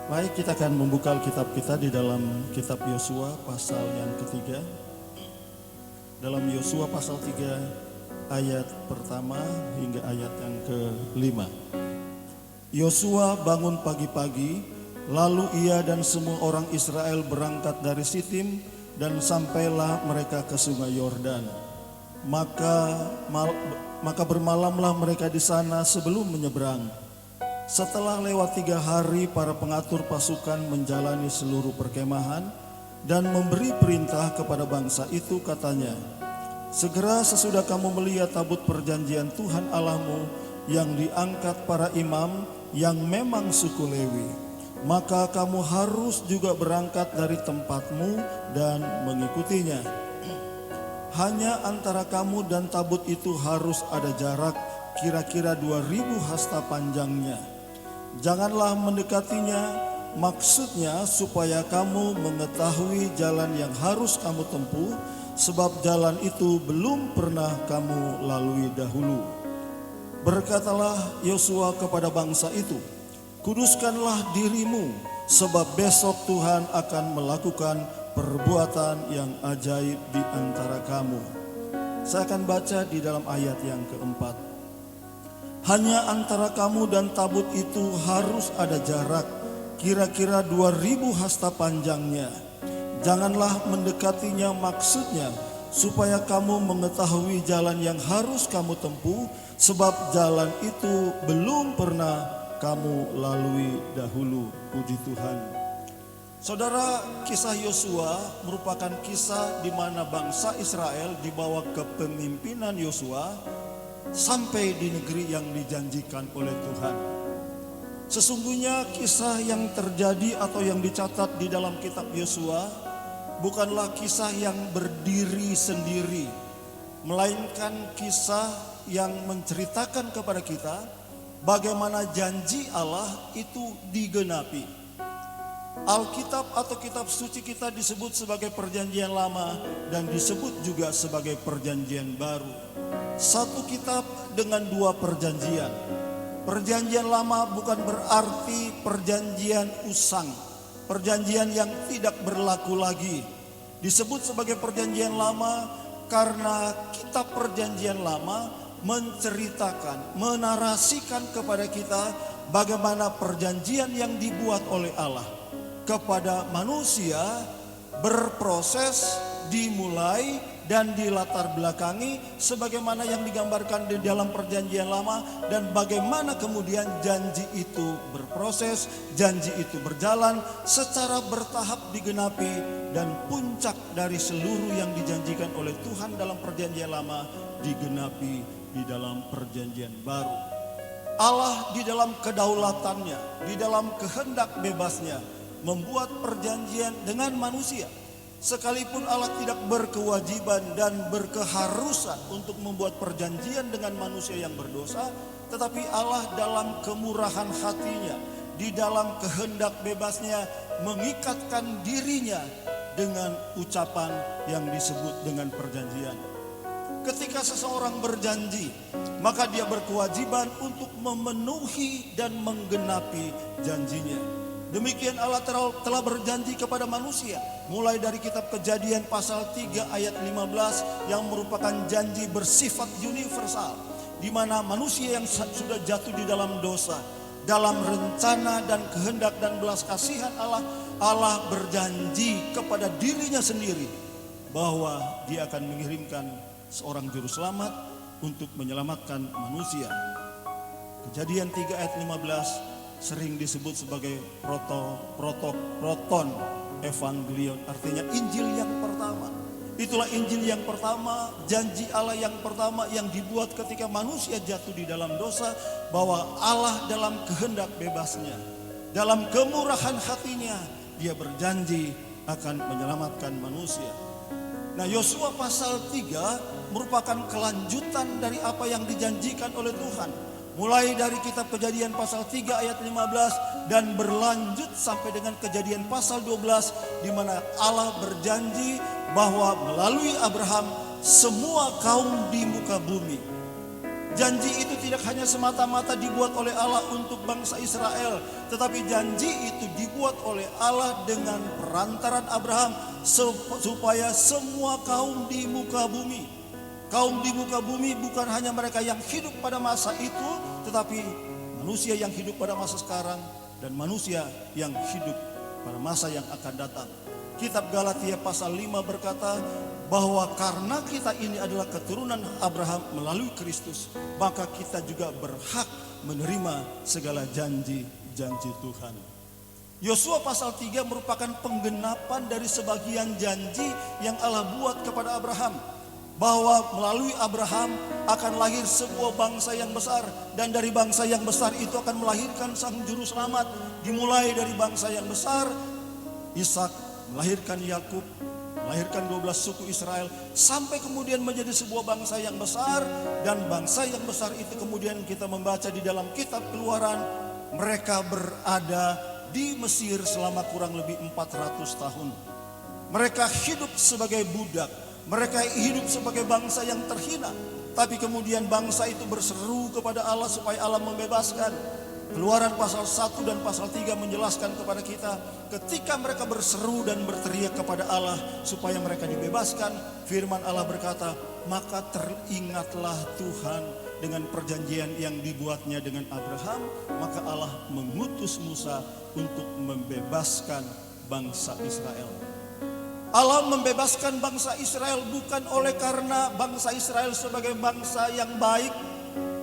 Baik, kita akan membuka Alkitab kita di dalam kitab Yosua pasal yang ketiga. Dalam Yosua pasal 3 ayat pertama hingga ayat yang ke-5. Yosua bangun pagi-pagi, lalu ia dan semua orang Israel berangkat dari Sitim dan sampailah mereka ke sungai Yordan. Maka bermalamlah mereka di sana sebelum menyeberang. Setelah lewat 3 hari, para pengatur pasukan menjalani seluruh perkemahan dan memberi perintah kepada bangsa itu, katanya, segera sesudah kamu melihat tabut perjanjian Tuhan Allahmu yang diangkat para imam yang memang suku Lewi, maka kamu harus juga berangkat dari tempatmu dan mengikutinya. Hanya antara kamu dan tabut itu harus ada jarak kira-kira 2000 hasta panjangnya. Janganlah mendekatinya, maksudnya supaya kamu mengetahui jalan yang harus kamu tempuh, sebab jalan itu belum pernah kamu lalui dahulu. Berkatalah Yosua kepada bangsa itu, kuduskanlah dirimu, sebab besok Tuhan akan melakukan perbuatan yang ajaib di antara kamu. Saya akan baca di dalam ayat yang keempat. Hanya antara kamu dan tabut itu harus ada jarak kira-kira 2000 hasta panjangnya. Janganlah mendekatinya, maksudnya supaya kamu mengetahui jalan yang harus kamu tempuh, sebab jalan itu belum pernah kamu lalui dahulu. Puji Tuhan. Saudara, kisah Yosua merupakan kisah di mana bangsa Israel di bawah kepemimpinan Yosua sampai di negeri yang dijanjikan oleh Tuhan. Sesungguhnya kisah yang terjadi atau yang dicatat di dalam kitab Yosua bukanlah kisah yang berdiri sendiri, melainkan kisah yang menceritakan kepada kita bagaimana janji Allah itu digenapi. Alkitab atau kitab suci kita disebut sebagai perjanjian lama dan disebut juga sebagai perjanjian baru. Satu kitab dengan 2 perjanjian. Perjanjian lama bukan berarti perjanjian usang, perjanjian yang tidak berlaku lagi. Disebut sebagai perjanjian lama karena kitab perjanjian lama menceritakan, menarasikan kepada kita bagaimana perjanjian yang dibuat oleh Allah kepada manusia berproses, dimulai dan dilatar belakangi sebagaimana yang digambarkan di dalam perjanjian lama, dan bagaimana kemudian janji itu berproses, janji itu berjalan secara bertahap digenapi, dan puncak dari seluruh yang dijanjikan oleh Tuhan dalam perjanjian lama digenapi di dalam perjanjian baru. Allah di dalam kedaulatannya, di dalam kehendak bebasnya membuat perjanjian dengan manusia. Sekalipun Allah tidak berkewajiban dan berkeharusan untuk membuat perjanjian dengan manusia yang berdosa, tetapi Allah dalam kemurahan hatinya, di dalam kehendak bebasnya mengikatkan dirinya dengan ucapan yang disebut dengan perjanjian. Ketika seseorang berjanji, maka dia berkewajiban untuk memenuhi dan menggenapi janjinya. Demikian Allah telah berjanji kepada manusia mulai dari kitab Kejadian pasal 3 ayat 15 yang merupakan janji bersifat universal, di mana manusia yang sudah jatuh di dalam dosa, dalam rencana dan kehendak dan belas kasihan Allah berjanji kepada dirinya sendiri bahwa dia akan mengirimkan seorang juru selamat untuk menyelamatkan manusia. Kejadian 3 ayat 15 sering disebut sebagai proton evangelion, artinya Injil yang pertama. Itulah Injil yang pertama, janji Allah yang pertama yang dibuat ketika manusia jatuh di dalam dosa, bahwa Allah dalam kehendak bebasnya, dalam kemurahan hatinya, dia berjanji akan menyelamatkan manusia. Nah, Yosua pasal 3 merupakan kelanjutan dari apa yang dijanjikan oleh Tuhan. Mulai dari kitab Kejadian pasal 3 ayat 15 dan berlanjut sampai dengan Kejadian pasal 12, di mana Allah berjanji bahwa melalui Abraham semua kaum di muka bumi Janji itu tidak hanya semata-mata dibuat oleh Allah untuk bangsa Israel, tetapi janji itu dibuat oleh Allah dengan perantaran Abraham supaya semua kaum di muka bumi. Kaum di muka bumi bukan hanya mereka yang hidup pada masa itu, tetapi manusia yang hidup pada masa sekarang dan manusia yang hidup pada masa yang akan datang. Kitab Galatia pasal 5 berkata bahwa karena kita ini adalah keturunan Abraham melalui Kristus, maka kita juga berhak menerima segala janji-janji Tuhan. Yosua pasal 3 merupakan penggenapan dari sebagian janji yang Allah buat kepada Abraham, bahwa melalui Abraham akan lahir sebuah bangsa yang besar, dan dari bangsa yang besar itu akan melahirkan sang juru selamat. Dimulai dari bangsa yang besar, Ishak melahirkan Yakub, melahirkan 12 suku Israel, sampai kemudian menjadi sebuah bangsa yang besar. Dan bangsa yang besar itu kemudian kita membaca di dalam kitab Keluaran, mereka berada di Mesir selama kurang lebih 400 tahun. Mereka hidup sebagai budak, mereka hidup sebagai bangsa yang terhina. Tapi kemudian bangsa itu berseru kepada Allah supaya Allah membebaskan. Keluaran pasal 1 dan pasal 3 menjelaskan kepada kita, ketika mereka berseru dan berteriak kepada Allah supaya mereka dibebaskan, firman Allah berkata, maka teringatlah Tuhan dengan perjanjian yang dibuatnya dengan Abraham, maka Allah mengutus Musa untuk membebaskan bangsa Israel. Allah membebaskan bangsa Israel bukan oleh karena bangsa Israel sebagai bangsa yang baik.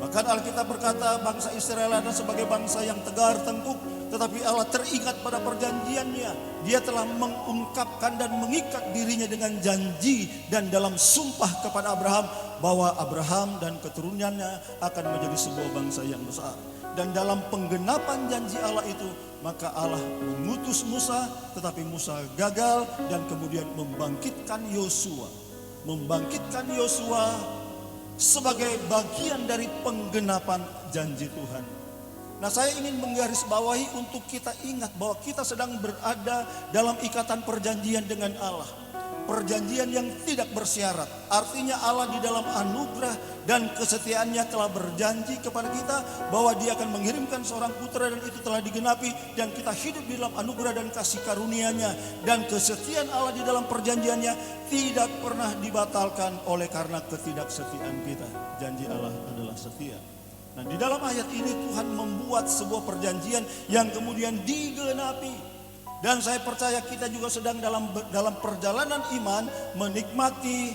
Bahkan Alkitab berkata bangsa Israel adalah sebagai bangsa yang tegar tengkuk, tetapi Allah teringat pada perjanjiannya. Dia telah mengungkapkan dan mengikat dirinya dengan janji dan dalam sumpah kepada Abraham bahwa Abraham dan keturunannya akan menjadi sebuah bangsa yang besar. Dan dalam penggenapan janji Allah itu, maka Allah mengutus Musa, tetapi Musa gagal dan kemudian membangkitkan Yosua. Sebagai bagian dari penggenapan janji Tuhan. Nah, saya ingin menggarisbawahi untuk kita ingat bahwa kita sedang berada dalam ikatan perjanjian dengan Allah. Perjanjian yang tidak bersyarat. Artinya Allah di dalam anugerah dan kesetiaannya telah berjanji kepada kita bahwa Dia akan mengirimkan seorang putra, dan itu telah digenapi, dan kita hidup di dalam anugerah dan kasih karunia-Nya. Dan kesetiaan Allah di dalam perjanjiannya tidak pernah dibatalkan oleh karena ketidaksetiaan kita. Janji Allah adalah setia. Nah, di dalam ayat ini Tuhan membuat sebuah perjanjian yang kemudian digenapi. Dan saya percaya kita juga sedang dalam perjalanan iman menikmati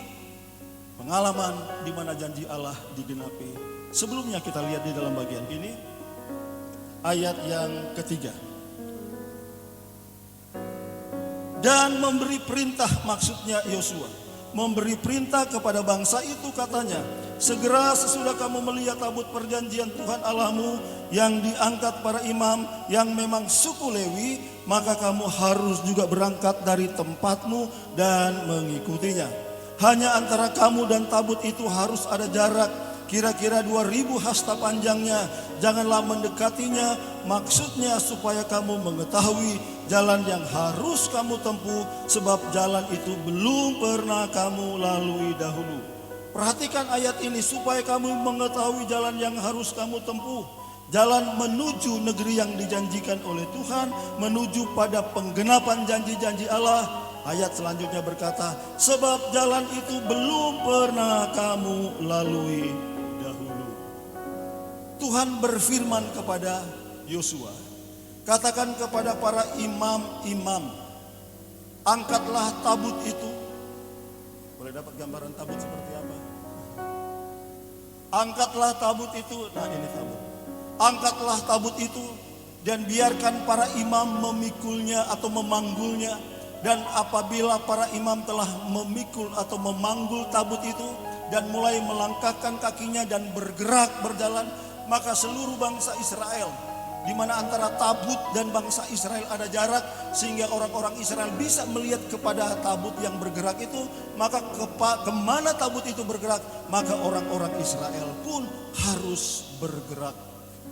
pengalaman di mana janji Allah digenapi. Sebelumnya kita lihat di dalam bagian ini ayat yang ketiga. Dan memberi perintah, maksudnya Yosua memberi perintah kepada bangsa itu, katanya, segera sesudah kamu melihat tabut perjanjian Tuhan Allahmu yang diangkat para imam yang memang suku Lewi, maka kamu harus juga berangkat dari tempatmu dan mengikutinya. Hanya antara kamu dan tabut itu harus ada jarak kira-kira 2000 hasta panjangnya. Janganlah mendekatinya, maksudnya supaya kamu mengetahui jalan yang harus kamu tempuh, sebab jalan itu belum pernah kamu lalui dahulu. Perhatikan ayat ini, supaya kamu mengetahui jalan yang harus kamu tempuh. Jalan menuju negeri yang dijanjikan oleh Tuhan, menuju pada penggenapan janji-janji Allah. Ayat selanjutnya berkata, sebab jalan itu belum pernah kamu lalui dahulu. Tuhan berfirman kepada Yosua, katakan kepada para imam-imam, angkatlah tabut itu. Boleh dapat gambaran tabut seperti apa? Angkatlah tabut itu. Nah, ini tabut. Angkatlah tabut itu dan biarkan para imam memikulnya atau memanggulnya. Dan apabila para imam telah memikul atau memanggul tabut itu dan mulai melangkahkan kakinya dan bergerak berjalan, maka seluruh bangsa Israel, di mana antara tabut dan bangsa Israel ada jarak, sehingga orang-orang Israel bisa melihat kepada tabut yang bergerak itu, maka kemana tabut itu bergerak, maka orang-orang Israel pun harus bergerak.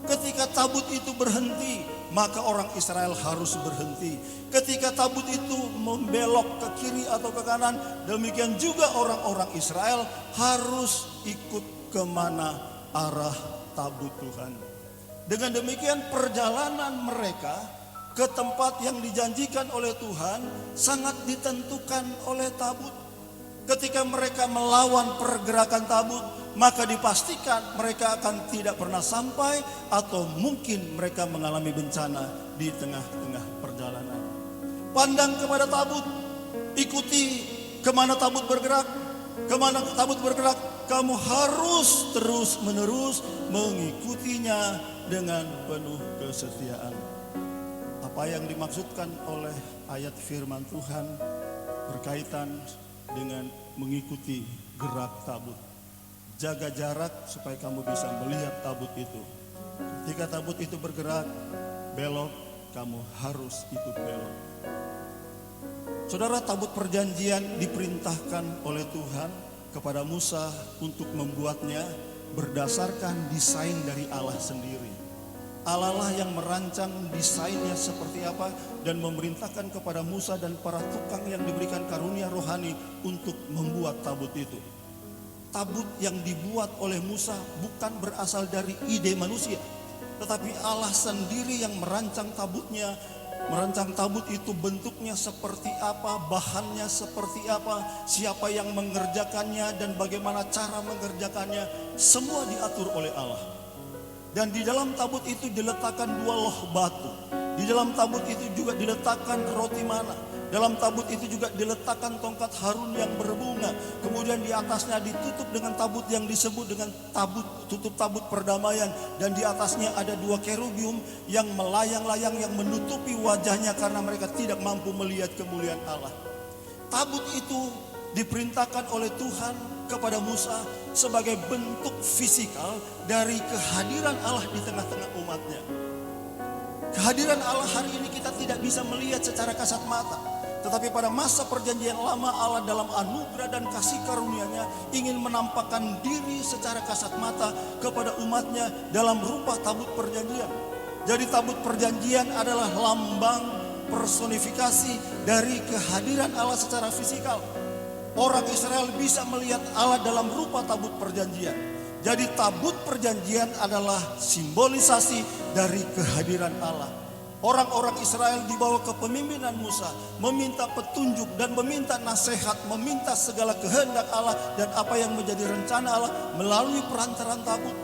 Ketika tabut itu berhenti, maka orang Israel harus berhenti. Ketika tabut itu membelok ke kiri atau ke kanan, demikian juga orang-orang Israel harus ikut kemana arah tabut Tuhan. Dengan demikian perjalanan mereka ke tempat yang dijanjikan oleh Tuhan sangat ditentukan oleh tabut. Ketika mereka melawan pergerakan tabut, maka dipastikan mereka akan tidak pernah sampai atau mungkin mereka mengalami bencana di tengah-tengah perjalanan. Pandang kepada tabut, ikuti kemana tabut bergerak, kemana tabut bergerak, kamu harus terus-menerus mengikutinya dengan penuh kesetiaan. Apa yang dimaksudkan oleh ayat firman Tuhan berkaitan dengan mengikuti gerak tabut. Jaga jarak supaya kamu bisa melihat tabut itu. Ketika tabut itu bergerak, belok, kamu harus ikut belok. Saudara, tabut perjanjian diperintahkan oleh Tuhan kepada Musa untuk membuatnya berdasarkan desain dari Allah sendiri. Allah lah yang merancang desainnya seperti apa dan memerintahkan kepada Musa dan para tukang yang diberikan karunia rohani untuk membuat tabut itu. Tabut yang dibuat oleh Musa bukan berasal dari ide manusia, tetapi Allah sendiri yang merancang tabutnya. Merancang tabut itu bentuknya seperti apa, bahannya seperti apa, siapa yang mengerjakannya dan bagaimana cara mengerjakannya, semua diatur oleh Allah. Dan di dalam tabut itu diletakkan 2 loh batu. Di dalam tabut itu juga diletakkan roti mana. Dalam tabut itu juga diletakkan tongkat Harun yang berbunga. Kemudian di atasnya ditutup dengan tabut yang disebut dengan tutup tabut perdamaian. Dan di atasnya ada 2 kerubium yang melayang-layang yang menutupi wajahnya karena mereka tidak mampu melihat kemuliaan Allah. Tabut itu diperintahkan oleh Tuhan kepada Musa sebagai bentuk fisikal dari kehadiran Allah di tengah-tengah umatnya. Kehadiran Allah hari ini kita tidak bisa melihat secara kasat mata. Tetapi pada masa perjanjian lama Allah dalam anugerah dan kasih karunia-Nya ingin menampakkan diri secara kasat mata kepada umatnya dalam rupa tabut perjanjian. Jadi tabut perjanjian adalah lambang personifikasi dari kehadiran Allah secara fisikal. Orang Israel bisa melihat Allah dalam rupa tabut perjanjian. Jadi tabut perjanjian adalah simbolisasi dari kehadiran Allah. Orang-orang Israel di bawah kepemimpinan Musa meminta petunjuk dan meminta nasihat, meminta segala kehendak Allah dan apa yang menjadi rencana Allah melalui perantaran tabut.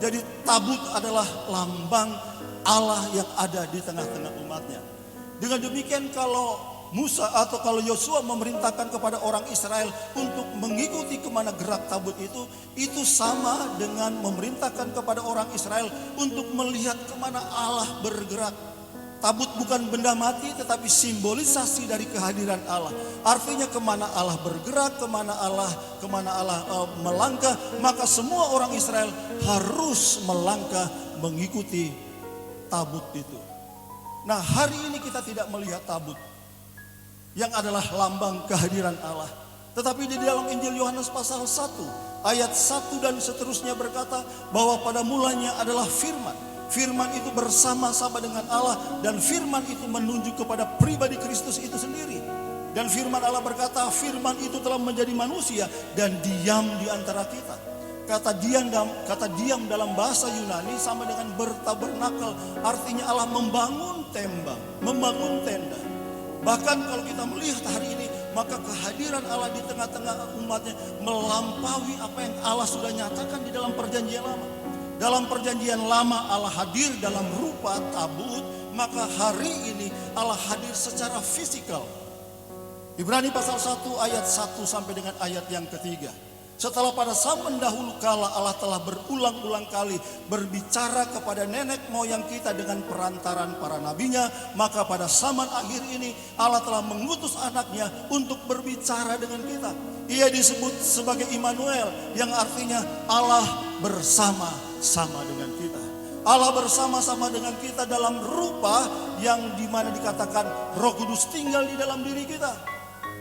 Jadi tabut adalah lambang Allah yang ada di tengah-tengah umatnya. Dengan demikian kalau Musa atau kalau Yosua memerintahkan kepada orang Israel untuk mengikuti kemana gerak tabut itu sama dengan memerintahkan kepada orang Israel untuk melihat kemana Allah bergerak. Tabut bukan benda mati tetapi simbolisasi dari kehadiran Allah. Artinya kemana Allah bergerak, kemana Allah melangkah, maka semua orang Israel harus melangkah mengikuti tabut itu. Nah, hari ini kita tidak melihat tabut yang adalah lambang kehadiran Allah. Tetapi di dalam Injil Yohanes pasal 1 ayat 1 dan seterusnya berkata bahwa pada mulanya adalah firman. Firman itu bersama-sama dengan Allah dan firman itu menunjuk kepada pribadi Kristus itu sendiri. Dan firman Allah berkata firman itu telah menjadi manusia dan diam di antara kita. Kata diam dalam bahasa Yunani sama dengan bertabernakel, artinya Allah membangun tenda. Bahkan kalau kita melihat hari ini, maka kehadiran Allah di tengah-tengah umatnya melampaui apa yang Allah sudah nyatakan di dalam perjanjian lama. Dalam perjanjian lama Allah hadir dalam rupa tabut, maka hari ini Allah hadir secara fisikal. Ibrani pasal 1 ayat 1 sampai dengan ayat yang ketiga. Setelah pada zaman dahulu kala Allah telah berulang-ulang kali berbicara kepada nenek moyang kita dengan perantaran para nabinya, maka pada zaman akhir ini Allah telah mengutus anaknya untuk berbicara dengan kita. Ia disebut sebagai Immanuel yang artinya Allah bersama-sama dengan kita. Allah bersama-sama dengan kita dalam rupa yang dimana dikatakan Roh Kudus tinggal di dalam diri kita.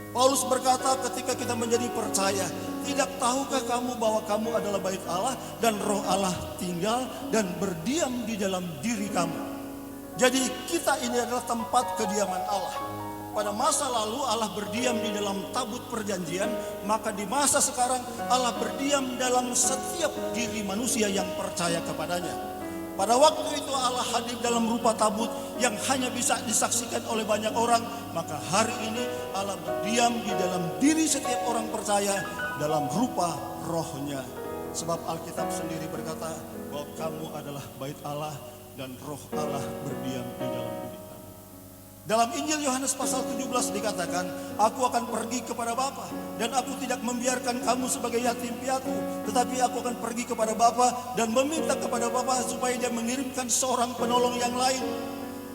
Paulus berkata ketika kita menjadi percaya, tidak tahukah kamu bahwa kamu adalah bait Allah dan Roh Allah tinggal dan berdiam di dalam diri kamu. Jadi kita ini adalah tempat kediaman Allah. Pada masa lalu Allah berdiam di dalam tabut perjanjian, maka di masa sekarang Allah berdiam dalam setiap diri manusia yang percaya kepadanya. Pada waktu itu Allah hadir dalam rupa tabut yang hanya bisa disaksikan oleh banyak orang, maka hari ini Allah berdiam di dalam diri setiap orang percaya dalam rupa rohnya. Sebab Alkitab sendiri berkata bahwa kamu adalah bait Allah dan roh Allah berdiam di dalam diri. Dalam Injil Yohanes pasal 17 dikatakan, aku akan pergi kepada Bapa dan aku tidak membiarkan kamu sebagai yatim piatu, tetapi aku akan pergi kepada Bapa dan meminta kepada Bapa supaya dia mengirimkan seorang penolong yang lain.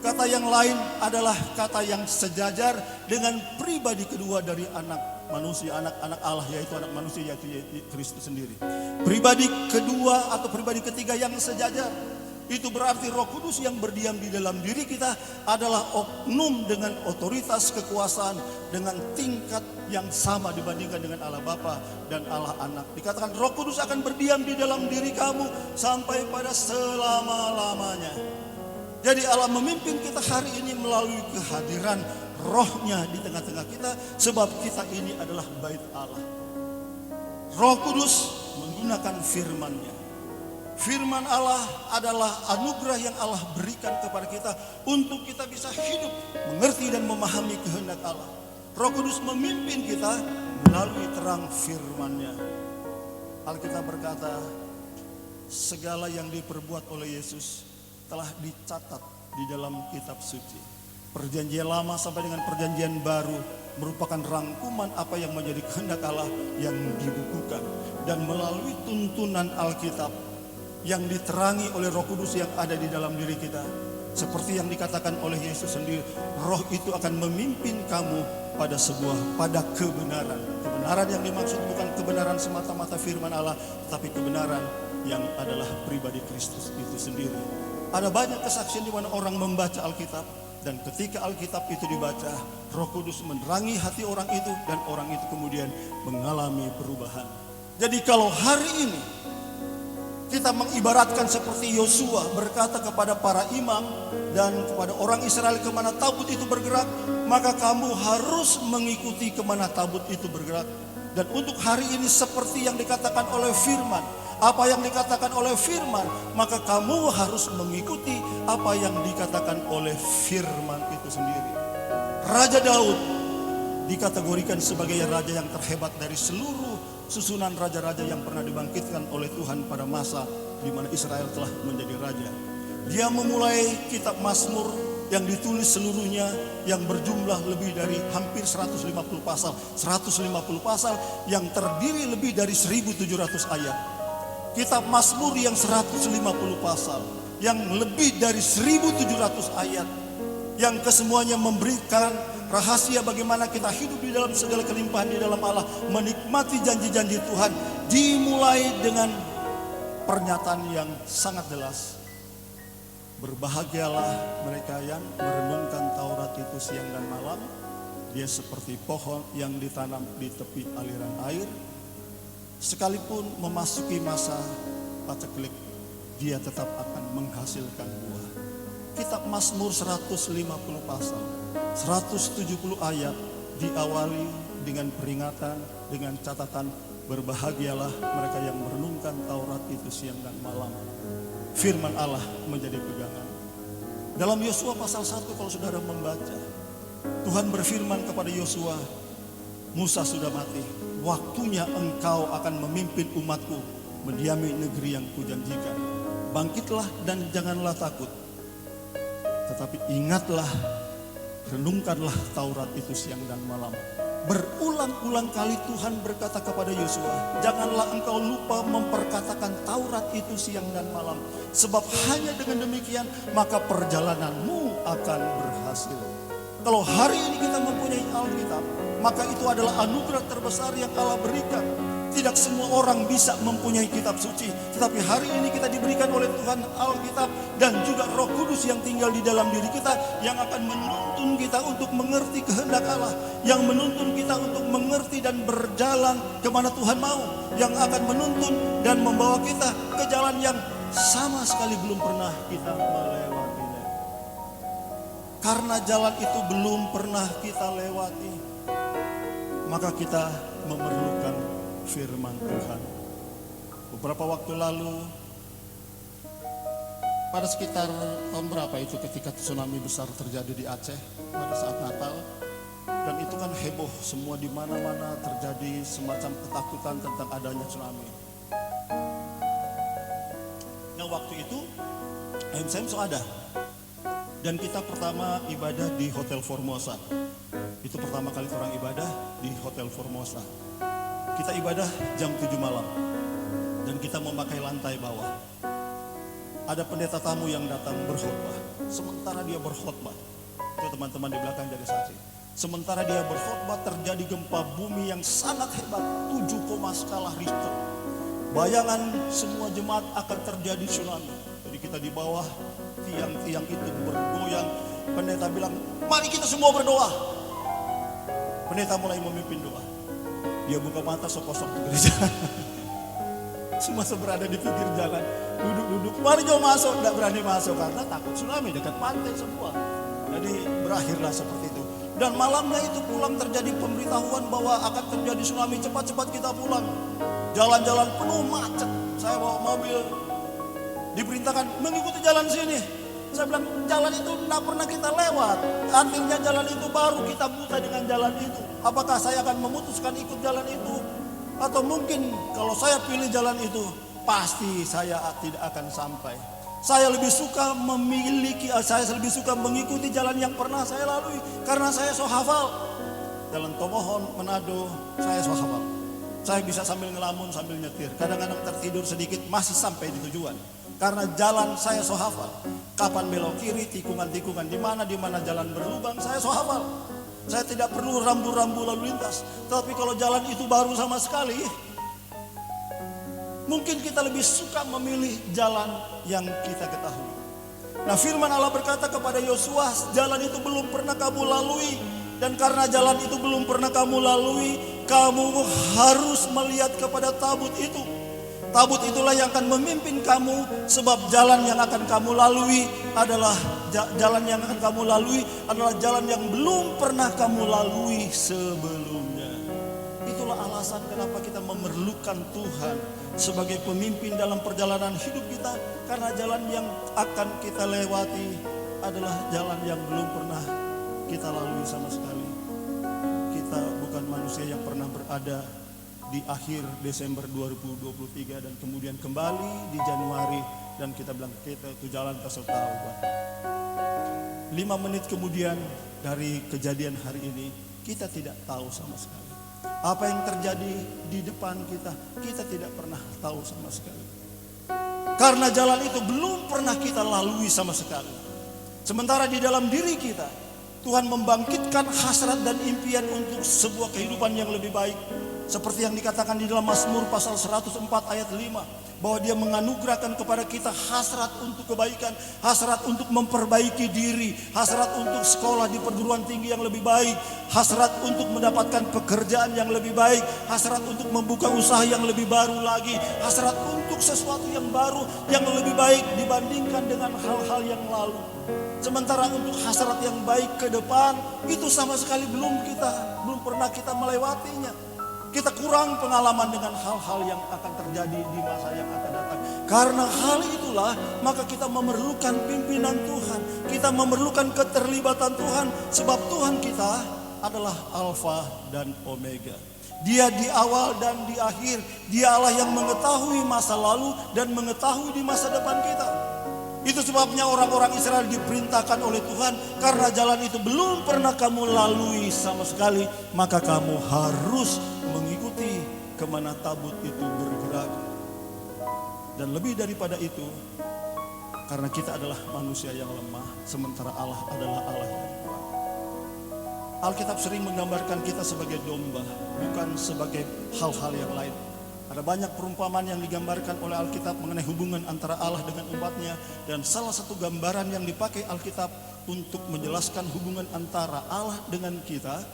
Kata yang lain adalah kata yang sejajar dengan pribadi kedua dari anak manusia, anak Allah, yaitu anak manusia, yaitu Kristus sendiri. Pribadi kedua atau pribadi ketiga yang sejajar. Itu berarti Roh Kudus yang berdiam di dalam diri kita adalah oknum dengan otoritas kekuasaan dengan tingkat yang sama dibandingkan dengan Allah Bapa dan Allah Anak. Dikatakan Roh Kudus akan berdiam di dalam diri kamu sampai pada selama-lamanya. Jadi Allah memimpin kita hari ini melalui kehadiran Roh-Nya di tengah-tengah kita, sebab kita ini adalah bait Allah. Roh Kudus menggunakan firman-Nya. Firman Allah adalah anugerah yang Allah berikan kepada kita untuk kita bisa hidup, mengerti dan memahami kehendak Allah. Roh Kudus memimpin kita melalui terang firman-Nya. Alkitab berkata, segala yang diperbuat oleh Yesus telah dicatat di dalam kitab suci. Perjanjian lama sampai dengan perjanjian baru merupakan rangkuman apa yang menjadi kehendak Allah yang dibukukan. Dan melalui tuntunan Alkitab yang diterangi oleh Roh Kudus yang ada di dalam diri kita, seperti yang dikatakan oleh Yesus sendiri, Roh itu akan memimpin kamu pada kebenaran. Kebenaran yang dimaksud bukan kebenaran semata-mata firman Allah, tapi kebenaran yang adalah pribadi Kristus itu sendiri. Ada banyak kesaksian di mana orang membaca Alkitab, dan ketika Alkitab itu dibaca, Roh Kudus menerangi hati orang itu, dan orang itu kemudian mengalami perubahan. Jadi kalau hari ini kita mengibaratkan seperti Yosua berkata kepada para imam dan kepada orang Israel kemana tabut itu bergerak, maka kamu harus mengikuti kemana tabut itu bergerak. Dan untuk hari ini seperti yang dikatakan oleh firman, apa yang dikatakan oleh firman, maka kamu harus mengikuti apa yang dikatakan oleh firman itu sendiri. Raja Daud dikategorikan sebagai raja yang terhebat dari seluruh susunan raja-raja yang pernah dibangkitkan oleh Tuhan pada masa di mana Israel telah menjadi raja. Dia memulai kitab Mazmur yang ditulis seluruhnya yang berjumlah lebih dari hampir 150 pasal. 150 pasal yang terdiri lebih dari 1.700 ayat. Kitab Mazmur yang 150 pasal yang lebih dari 1.700 ayat, yang kesemuanya memberikan rahasia bagaimana kita hidup di dalam segala kelimpahan di dalam Allah, menikmati janji-janji Tuhan, dimulai dengan pernyataan yang sangat jelas. Berbahagialah mereka yang merenungkan Taurat itu siang dan malam. Dia seperti pohon yang ditanam di tepi aliran air. Sekalipun memasuki masa paceklik, dia tetap akan menghasilkan buah. Kitab Mazmur 150 pasal, 170 ayat diawali dengan peringatan, dengan catatan, berbahagialah mereka yang merenungkan Taurat itu siang dan malam. Firman Allah menjadi pegangan. Dalam Yosua pasal 1 kalau saudara membaca, Tuhan berfirman kepada Yosua, Musa sudah mati, waktunya engkau akan memimpin umatku mendiami negeri yang kujanjikan. Bangkitlah dan janganlah takut, tetapi ingatlah, renungkanlah Taurat itu siang dan malam. Berulang-ulang kali Tuhan berkata kepada Yosua, janganlah engkau lupa memperkatakan Taurat itu siang dan malam. Sebab hanya dengan demikian maka perjalananmu akan berhasil. Kalau hari ini kita mempunyai Alkitab, maka itu adalah anugerah terbesar yang Allah berikan. Tidak semua orang bisa mempunyai kitab suci, tetapi hari ini kita diberikan oleh Tuhan Alkitab dan juga Roh Kudus yang tinggal di dalam diri kita, yang akan menuntun kita untuk mengerti kehendak Allah, yang menuntun kita untuk mengerti dan berjalan kemana Tuhan mau, yang akan menuntun dan membawa kita ke jalan yang sama sekali belum pernah kita melewatinya. karena jalan itu belum pernah kita lewati, maka kita memerlukan firman Tuhan. Beberapa waktu lalu, pada sekitar tahun berapa itu ketika tsunami besar terjadi di Aceh pada saat Natal, dan itu kan heboh semua, di mana-mana terjadi semacam ketakutan tentang adanya tsunami. Nah, waktu itu saya ada, dan kita pertama ibadah di Hotel Formosa. Itu pertama kali orang ibadah di Hotel Formosa. Kita ibadah jam 7 malam dan kita memakai lantai bawah. Ada pendeta tamu yang datang berkhotbah. Sementara dia berkhotbah, itu teman-teman di belakang jadi saksi. Sementara dia berkhotbah, terjadi gempa bumi yang sangat hebat, 7, skala Richter. Bayangan semua jemaat akan terjadi tsunami. Jadi kita di bawah, tiang-tiang itu bergoyang. Pendeta bilang, mari kita semua berdoa. Pendeta mulai memimpin doa. Dia buka mata sokosok di gereja. Semua berada di pinggir jalan, duduk-duduk. Mari jauh masuk, tidak berani masuk karena takut tsunami, dekat pantai semua. Jadi berakhirlah seperti itu. Dan malamnya itu pulang terjadi pemberitahuan bahwa akan terjadi tsunami, cepat-cepat kita pulang. Jalan-jalan penuh macet. Saya bawa mobil, diperintahkan mengikuti jalan sini. Saya bilang jalan itu tidak pernah kita lewat. Artinya jalan itu baru, kita buta dengan jalan itu. Apakah saya akan memutuskan ikut jalan itu? Atau mungkin kalau saya pilih jalan itu, pasti saya tidak akan sampai. Saya lebih suka mengikuti jalan yang pernah saya lalui. Karena saya so hafal. Jalan Tomohon, Manado, saya so hafal. Saya bisa sambil ngelamun, sambil nyetir. Kadang-kadang tertidur sedikit, masih sampai di tujuan. Karena jalan saya so hafal. Kapan belok kiri, tikungan-tikungan, di mana jalan berlubang, saya so hafal. Saya tidak perlu rambu-rambu lalu lintas. Tapi kalau jalan itu baru sama sekali, mungkin kita lebih suka memilih jalan yang kita ketahui. Nah, firman Allah berkata kepada Yosua, jalan itu belum pernah kamu lalui. Dan karena jalan itu belum pernah kamu lalui, kamu harus melihat kepada tabut itu. Tabut itulah yang akan memimpin kamu, sebab jalan yang akan kamu lalui adalah jalan yang yang belum pernah kamu lalui sebelumnya. Itulah alasan kenapa kita memerlukan Tuhan sebagai pemimpin dalam perjalanan hidup kita, karena jalan yang akan kita lewati adalah jalan yang belum pernah kita lalui sama sekali. Kita bukan manusia yang pernah berada di akhir Desember 2023 dan kemudian kembali di Januari dan kita bilang kita itu jalan kasih tahu, Pak. 5 menit kemudian dari kejadian hari ini, kita tidak tahu sama sekali apa yang terjadi di depan kita. Kita tidak pernah tahu sama sekali, karena jalan itu belum pernah kita lalui sama sekali. Sementara di dalam diri kita, Tuhan membangkitkan hasrat dan impian untuk sebuah kehidupan yang lebih baik. Seperti yang dikatakan di dalam Mazmur pasal 104 ayat 5. Bahwa dia menganugerahkan kepada kita hasrat untuk kebaikan. Hasrat untuk memperbaiki diri. Hasrat untuk sekolah di perguruan tinggi yang lebih baik. Hasrat untuk mendapatkan pekerjaan yang lebih baik. Hasrat untuk membuka usaha yang lebih baru lagi. Hasrat untuk sesuatu yang baru, yang lebih baik dibandingkan dengan hal-hal yang lalu. Sementara untuk hasrat yang baik ke depan, itu sama sekali belum pernah kita melewatinya. Kita kurang pengalaman dengan hal-hal yang akan terjadi di masa yang akan datang. Karena hal itulah, maka kita memerlukan pimpinan Tuhan. Kita memerlukan keterlibatan Tuhan. Sebab Tuhan kita adalah Alfa dan Omega. Dia di awal dan di akhir. Dia Allah yang mengetahui masa lalu dan mengetahui di masa depan kita. Itu sebabnya orang-orang Israel diperintahkan oleh Tuhan, karena jalan itu belum pernah kamu lalui sama sekali, maka kamu harus mengikuti kemana tabut itu bergerak. Dan lebih daripada itu, karena kita adalah manusia yang lemah, sementara Allah adalah Allah yang kuat. Alkitab sering menggambarkan kita sebagai domba, bukan sebagai hal-hal yang lain. Ada banyak perumpamaan yang digambarkan oleh Alkitab mengenai hubungan antara Allah dengan umatnya. Dan salah satu gambaran yang dipakai Alkitab untuk menjelaskan hubungan antara Allah dengan kita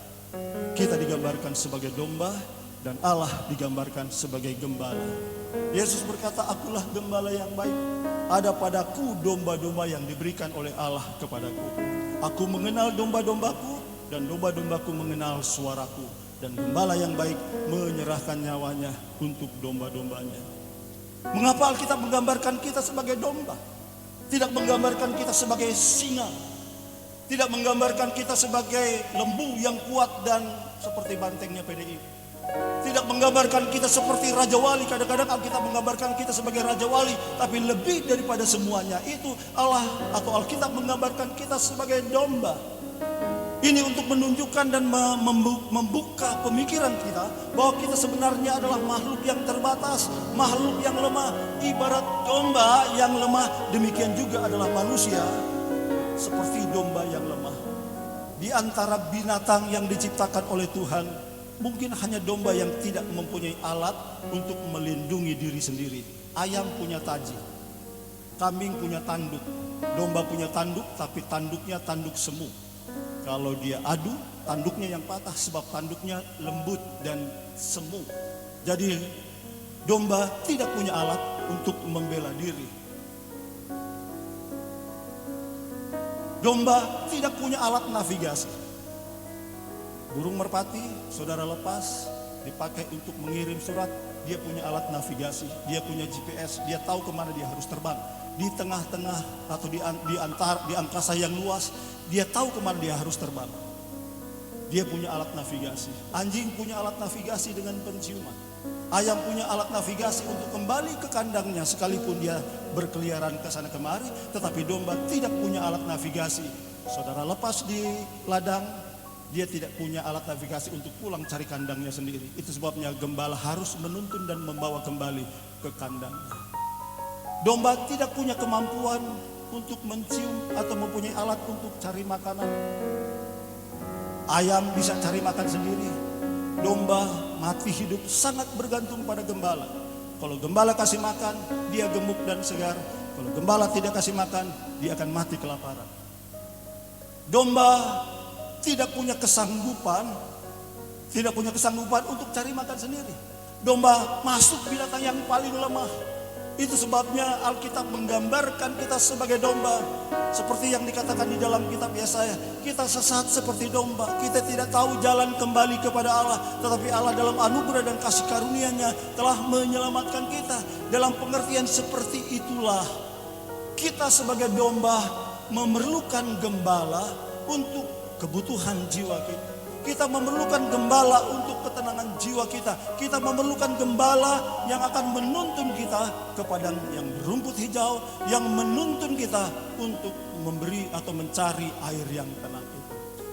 digambarkan sebagai domba dan Allah digambarkan sebagai gembala. Yesus berkata, akulah gembala yang baik. Ada padaku domba-domba yang diberikan oleh Allah kepadaku. Aku mengenal domba-dombaku dan domba-dombaku mengenal suaraku. Dan gembala yang baik menyerahkan nyawanya untuk domba-dombanya. Mengapa Alkitab menggambarkan kita sebagai domba? Tidak menggambarkan kita sebagai singa. Tidak menggambarkan kita sebagai lembu yang kuat dan seperti bantengnya PDI. Tidak menggambarkan kita seperti Raja Wali. Kadang-kadang Alkitab menggambarkan kita sebagai Raja Wali. Tapi lebih daripada semuanya itu Allah atau Alkitab menggambarkan kita sebagai domba. Ini untuk menunjukkan dan membuka pemikiran kita bahwa kita sebenarnya adalah makhluk yang terbatas, makhluk yang lemah. Ibarat domba yang lemah, demikian juga adalah manusia seperti domba yang lemah. Di antara binatang yang diciptakan oleh Tuhan, mungkin hanya domba yang tidak mempunyai alat untuk melindungi diri sendiri. Ayam punya taji, kambing punya tanduk, domba punya tanduk, tapi tanduknya tanduk semu. Kalau dia adu, tanduknya yang patah sebab tanduknya lembut dan semu. Jadi domba tidak punya alat untuk membela diri. Domba tidak punya alat navigasi. Burung merpati, saudara lepas, dipakai untuk mengirim surat. Dia punya alat navigasi, dia punya GPS, dia tahu kemana dia harus terbang. Di tengah-tengah atau di angkasa yang luas, dia tahu kemana dia harus terbang. Dia punya alat navigasi. Anjing punya alat navigasi dengan penciuman. Ayam punya alat navigasi untuk kembali ke kandangnya sekalipun dia berkeliaran ke sana kemari. Tetapi domba tidak punya alat navigasi. Saudara lepas di ladang, dia tidak punya alat navigasi untuk pulang cari kandangnya sendiri. Itu sebabnya gembala harus menuntun dan membawa kembali ke kandangnya. Domba tidak punya kemampuan untuk mencium atau mempunyai alat untuk cari makanan. Ayam bisa cari makan sendiri. Domba mati hidup sangat bergantung pada gembala. Kalau gembala kasih makan, dia gemuk dan segar. Kalau gembala tidak kasih makan, dia akan mati kelaparan. Domba tidak punya kesanggupan untuk cari makan sendiri. Domba masuk binatang yang paling lemah. Itu sebabnya Alkitab menggambarkan kita sebagai domba. Seperti yang dikatakan di dalam kitab Yesaya, kita sesat seperti domba. Kita tidak tahu jalan kembali kepada Allah. Tetapi Allah dalam anugerah dan kasih karunia-Nya telah menyelamatkan kita. Dalam pengertian seperti itulah, kita sebagai domba memerlukan gembala untuk kebutuhan jiwa kita. Kita memerlukan gembala untuk ketenangan jiwa kita. Kita memerlukan gembala yang akan menuntun kita ke padang yang berumput hijau, yang menuntun kita untuk memberi atau mencari air yang tenang itu.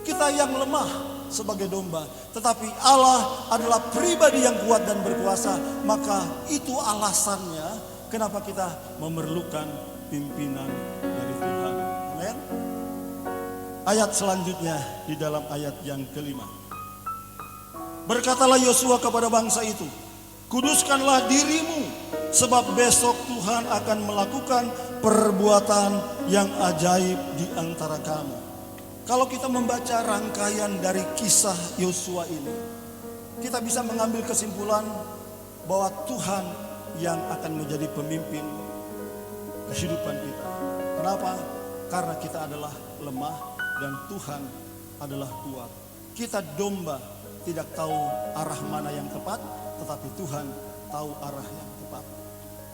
Kita yang lemah sebagai domba, tetapi Allah adalah pribadi yang kuat dan berkuasa. Maka itu alasannya kenapa kita memerlukan pimpinan dari Tuhan. Amin. Ayat selanjutnya di dalam ayat yang kelima. Berkatalah Yosua kepada bangsa itu, kuduskanlah dirimu, sebab besok Tuhan akan melakukan perbuatan yang ajaib di antara kamu. Kalau kita membaca rangkaian dari kisah Yosua ini, kita bisa mengambil kesimpulan bahwa Tuhan yang akan menjadi pemimpin kehidupan kita. Kenapa? Karena kita adalah lemah dan Tuhan adalah kuat. Kita domba tidak tahu arah mana yang tepat, tetapi Tuhan tahu arah yang tepat.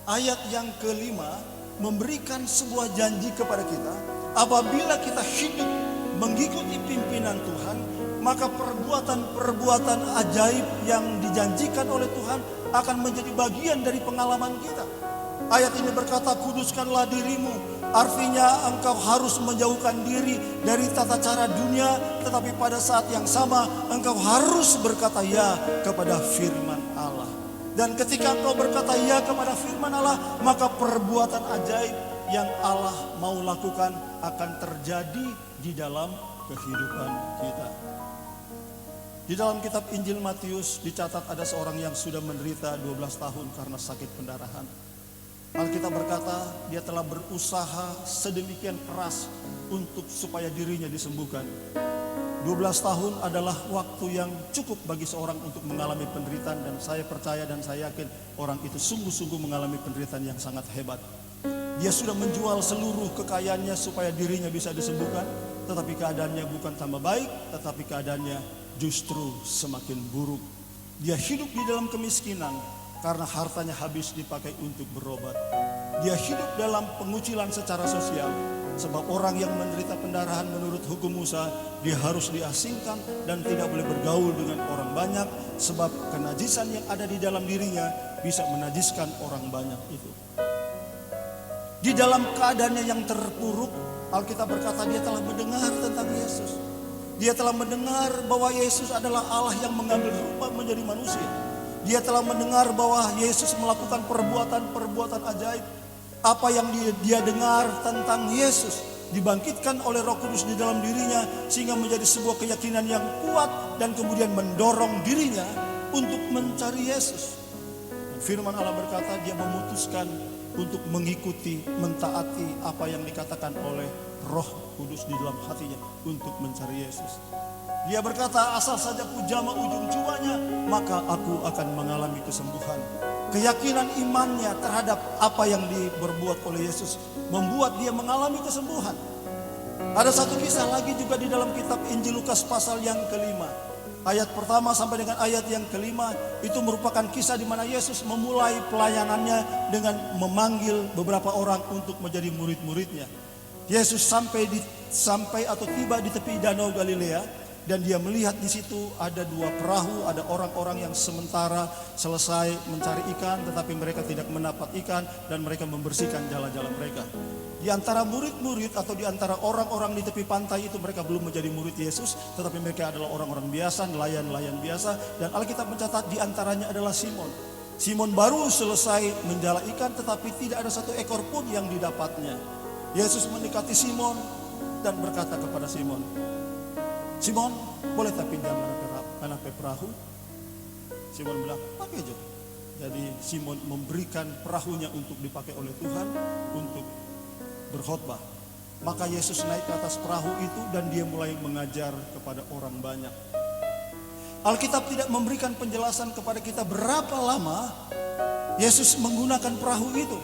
Ayat yang kelima memberikan sebuah janji kepada kita. Apabila kita hidup mengikuti pimpinan Tuhan, maka perbuatan-perbuatan ajaib yang dijanjikan oleh Tuhan akan menjadi bagian dari pengalaman kita. Ayat ini berkata, kuduskanlah dirimu. Artinya engkau harus menjauhkan diri dari tata cara dunia, tetapi pada saat yang sama engkau harus berkata ya kepada firman Allah. Dan ketika engkau berkata ya kepada firman Allah, maka perbuatan ajaib yang Allah mau lakukan akan terjadi di dalam kehidupan kita. Di dalam kitab Injil Matius dicatat ada seorang yang sudah menderita 12 tahun karena sakit pendarahan. Alkitab berkata dia telah berusaha sedemikian keras untuk supaya dirinya disembuhkan. 12 tahun adalah waktu yang cukup bagi seorang untuk mengalami penderitaan, dan saya percaya dan saya yakin orang itu sungguh-sungguh mengalami penderitaan yang sangat hebat. Dia sudah menjual seluruh kekayaannya supaya dirinya bisa disembuhkan. tetapi keadaannya bukan tambah baik, tetapi keadaannya justru semakin buruk. Dia hidup di dalam kemiskinan karena hartanya habis dipakai untuk berobat. Dia hidup dalam pengucilan secara sosial, sebab orang yang menderita pendarahan menurut hukum Musa, dia harus diasingkan dan tidak boleh bergaul dengan orang banyak, sebab kenajisan yang ada di dalam dirinya bisa menajiskan orang banyak itu. Di dalam keadaannya yang terpuruk, Alkitab berkata dia telah mendengar tentang Yesus. Dia telah mendengar bahwa Yesus adalah Allah yang mengambil rupa menjadi manusia. Dia telah mendengar bahwa Yesus melakukan perbuatan-perbuatan ajaib. Apa yang dia dengar tentang Yesus dibangkitkan oleh Roh Kudus di dalam dirinya, sehingga menjadi sebuah keyakinan yang kuat dan kemudian mendorong dirinya untuk mencari Yesus. Firman Allah berkata dia memutuskan untuk mengikuti, mentaati apa yang dikatakan oleh Roh Kudus di dalam hatinya untuk mencari Yesus. Dia berkata, asal saja ku jama ujung juanya, maka aku akan mengalami kesembuhan. Keyakinan imannya terhadap apa yang diperbuat oleh Yesus membuat dia mengalami kesembuhan. Ada satu kisah lagi juga di dalam kitab Injil Lukas pasal yang kelima. Ayat pertama sampai dengan ayat yang kelima itu merupakan kisah di mana Yesus memulai pelayanannya dengan memanggil beberapa orang untuk menjadi murid-muridnya. Yesus sampai atau tiba di tepi Danau Galilea. Dan dia melihat di situ ada dua perahu, ada orang-orang yang sementara selesai mencari ikan, tetapi mereka tidak mendapat ikan dan mereka membersihkan jala-jala mereka. Di antara murid-murid atau di antara orang-orang di tepi pantai itu mereka belum menjadi murid Yesus, tetapi mereka adalah orang-orang biasa, nelayan-nelayan biasa. Dan Alkitab mencatat di antaranya adalah Simon. Simon baru selesai menjala ikan, tetapi tidak ada satu ekor pun yang didapatnya. Yesus mendekati Simon dan berkata kepada Simon, Simon, boleh tak pinjam anak perahu? Simon bilang, pakai aja. Jadi Simon memberikan perahunya untuk dipakai oleh Tuhan untuk berkhotbah. Maka Yesus naik ke atas perahu itu dan dia mulai mengajar kepada orang banyak. Alkitab tidak memberikan penjelasan kepada kita berapa lama Yesus menggunakan perahu itu.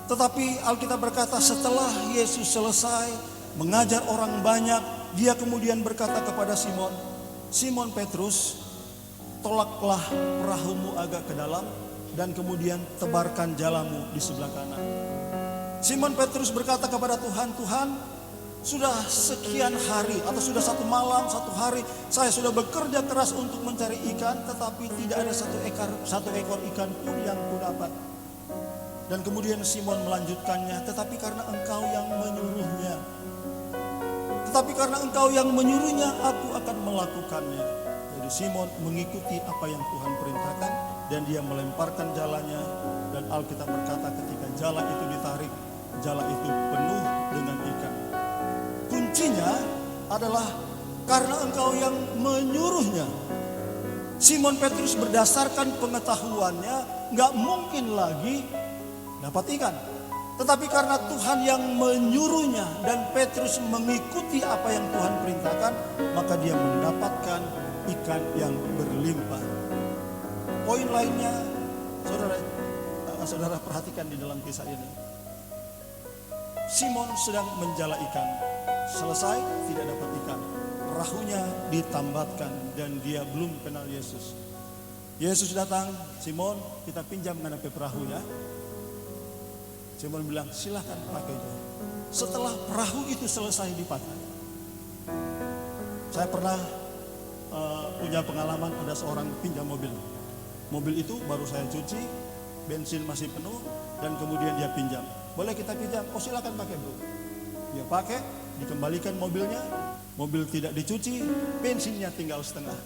Tetapi Alkitab berkata setelah Yesus selesai mengajar orang banyak, dia kemudian berkata kepada Simon, Simon Petrus, tolaklah perahumu agak ke dalam dan kemudian tebarkan jalamu di sebelah kanan. Simon Petrus berkata kepada Tuhan, Tuhan, sudah sekian hari atau sudah satu malam, satu hari saya sudah bekerja keras untuk mencari ikan, tetapi tidak ada satu ekor ikan pun yang kudapat. Dan kemudian Simon melanjutkannya, tetapi karena engkau yang menyuruhnya. Tetapi karena engkau yang menyuruhnya, aku akan melakukannya. Jadi Simon mengikuti apa yang Tuhan perintahkan dan dia melemparkan jalannya. Dan Alkitab berkata ketika jala itu ditarik, jala itu penuh dengan ikan. Kuncinya adalah karena engkau yang menyuruhnya. Simon Petrus berdasarkan pengetahuannya gak mungkin lagi dapat ikan. Tetapi karena Tuhan yang menyuruhnya dan Petrus mengikuti apa yang Tuhan perintahkan, maka dia mendapatkan ikan yang berlimpah. Poin lainnya, saudara perhatikan di dalam kisah ini. Simon sedang menjala ikan, selesai tidak dapat ikan. Perahunya ditambatkan dan dia belum kenal Yesus. Yesus datang, Simon, kita pinjam perahu ya. Simon bilang, silahkan pakai itu. Setelah perahu itu selesai dipakai. Saya pernah punya pengalaman ada seorang pinjam mobil. Mobil itu baru saya cuci, bensin masih penuh, dan kemudian dia pinjam. Boleh kita pinjam? Oh silahkan pakai bro. Dia pakai, dikembalikan mobilnya, mobil tidak dicuci, bensinnya tinggal setengah.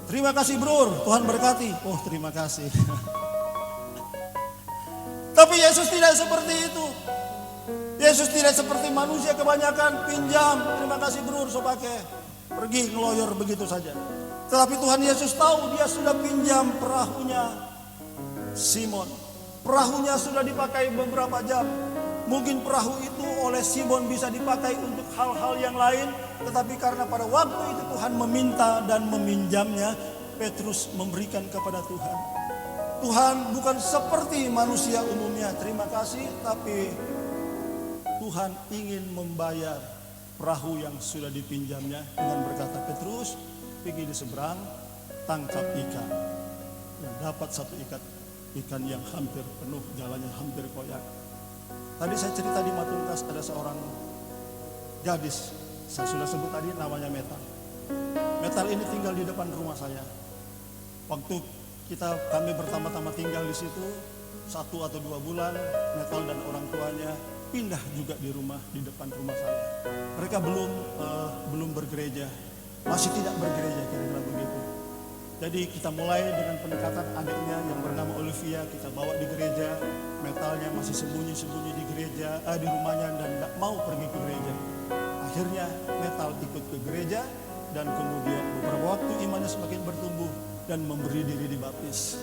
Terima kasih bro, Tuhan berkati. Oh terima kasih. Tapi Yesus tidak seperti itu. Yesus tidak seperti manusia kebanyakan pinjam, terima kasih bro, so pakai, pergi ngeloyor begitu saja. Tetapi Tuhan Yesus tahu dia sudah pinjam perahunya Simon. Perahunya sudah dipakai beberapa jam. Mungkin perahu itu oleh Simon bisa dipakai untuk hal-hal yang lain, tetapi karena pada waktu itu Tuhan meminta dan meminjamnya, Petrus memberikan kepada Tuhan. Tuhan bukan seperti manusia umumnya, terima kasih, tapi Tuhan ingin membayar. perahu yang sudah dipinjamnya dengan berkata, Petrus, pergi di seberang, tangkap ikan. Dan dapat satu ikan yang hampir penuh, jalannya hampir koyak. Tadi saya cerita di Matuntas ada seorang gadis, saya sudah sebut tadi namanya Metal. Metal ini tinggal di depan rumah saya. Waktu kami pertama-tama tinggal di situ 1 atau 2 bulan, Metal dan orang tuanya pindah juga di depan rumah saya. Mereka belum bergereja, masih tidak bergereja kira-kira begitu. Jadi kita mulai dengan pendekatan adiknya yang bernama Olivia, kita bawa di gereja. Metalnya masih sembunyi-sembunyi di gereja, di rumahnya dan tidak mau pergi ke gereja. Akhirnya Metal ikut ke gereja dan kemudian beberapa waktu imannya semakin bertumbuh dan memberi diri dibaptis.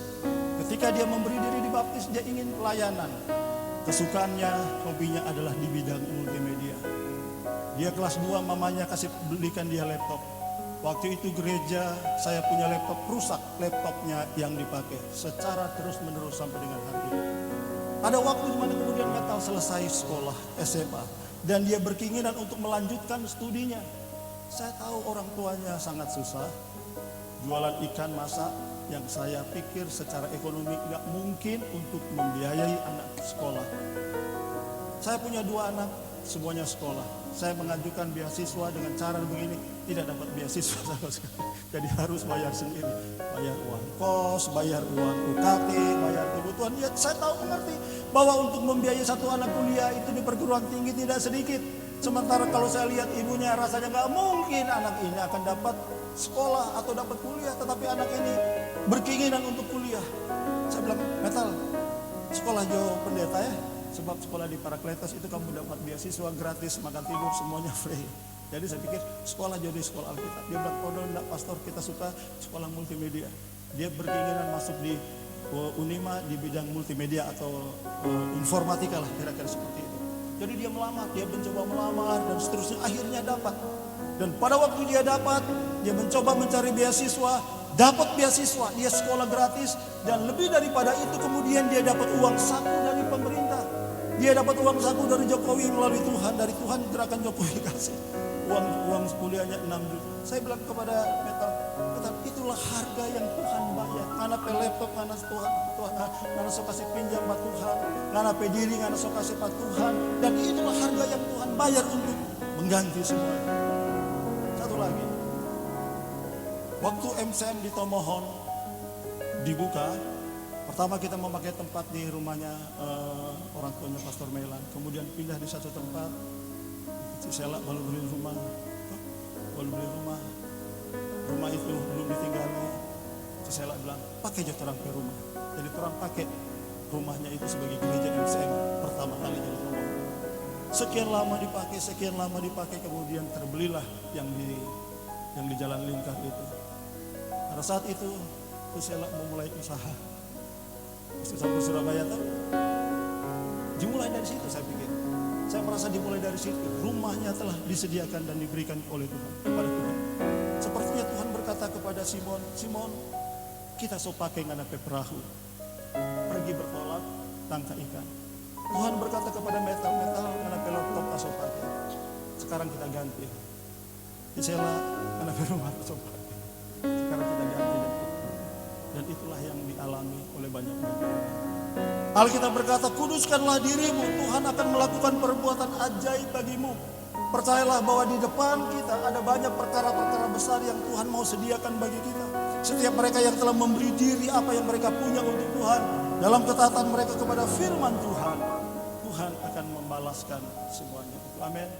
Ketika dia memberi diri dibaptis, dia ingin pelayanan. Kesukaannya, hobinya adalah di bidang multimedia. Dia kelas 2, mamanya kasih belikan dia laptop. Waktu itu gereja saya punya laptop, rusak laptopnya yang dipakai secara terus menerus sampai dengan hari ini. Ada waktu di mana kemudian Metal selesai sekolah SMA dan dia berkeinginan untuk melanjutkan studinya. Saya tahu orang tuanya sangat susah, jualan ikan masak yang saya pikir secara ekonomi nggak mungkin untuk membiayai anak sekolah. Saya punya 2 anak, semuanya sekolah. Saya mengajukan beasiswa dengan cara begini, tidak dapat beasiswa sama sekali. Jadi harus bayar sendiri, bayar uang kos, bayar uang UKT, bayar kebutuhan. Ya, saya tahu mengerti bahwa untuk membiayai satu anak kuliah itu di perguruan tinggi tidak sedikit. Sementara kalau saya lihat ibunya rasanya nggak mungkin anak ini akan dapat sekolah atau dapat kuliah, tetapi anak ini berkeinginan untuk kuliah. Saya bilang, Metal, sekolah jauh pendeta ya. Sebab sekolah di Parakletos itu kamu dapat beasiswa gratis, makan tidur semuanya free. Jadi saya pikir sekolah jadi sekolah Alkitab. Dia bilang, oh enggak pastor, kita suka sekolah multimedia. Dia berkeinginan masuk di Unima di bidang multimedia atau informatika lah, kira-kira seperti itu. Jadi dia melamar, dia mencoba melamar dan seterusnya, akhirnya dapat. Dan pada waktu dia dapat, dia mencoba mencari beasiswa, dapat beasiswa, dia sekolah gratis. Dan lebih daripada itu kemudian dia dapat uang saku dari pemerintah. Dia dapat uang saku dari Jokowi melalui Tuhan, dari Tuhan gerakan Jokowi kasih. Uang kuliahnya 6 juta. Saya bilang kepada Metal, itulah harga yang Tuhan bayar. Ngana pe laptop, ngana Tuhan, ngana so kasih pinjam pak Tuhan, ngana pe diri, ngana so kasih pak Tuhan. Dan itulah harga yang Tuhan bayar untuk mengganti semuanya. Satu lagi, waktu MCM di Tomohon dibuka, pertama kita memakai tempat di rumahnya orang tuanya Pastor Melan. Kemudian pindah di satu tempat, Cisela baru beli rumah. Rumah itu belum ditinggali. Cisela bilang, pakai aja terang ke rumah. Jadi terang pakai rumahnya itu sebagai gereja MCM pertama kali jadi Tomohon. Sekian lama dipakai, kemudian terbelilah yang di Jalan Lingkar itu. Pada saat itu Cisela memulai usaha. Sampai Surabaya tahu. Dimulai dari situ saya pikir. Saya merasa dimulai dari situ. Rumahnya telah disediakan dan diberikan oleh Tuhan kepada Tuhan. Sepertinya Tuhan berkata kepada Simon, kita so pakai ngana pe perahu. Pergi bertolak, tangkap ikan. Tuhan berkata kepada Metal, ngana pe laptop aso pakai. Sekarang kita ganti. Isela ngana pe rumah aso pakai. Sekarang kita ganti dan itulah yang dialami oleh banyak orang. Alkitab berkata, kuduskanlah dirimu, Tuhan akan melakukan perbuatan ajaib bagimu. Percayalah bahwa di depan kita ada banyak perkara-perkara besar yang Tuhan mau sediakan bagi kita. Setiap mereka yang telah memberi diri apa yang mereka punya untuk Tuhan, dalam ketaatan mereka kepada firman Tuhan, Tuhan akan membalaskan semuanya. Amin.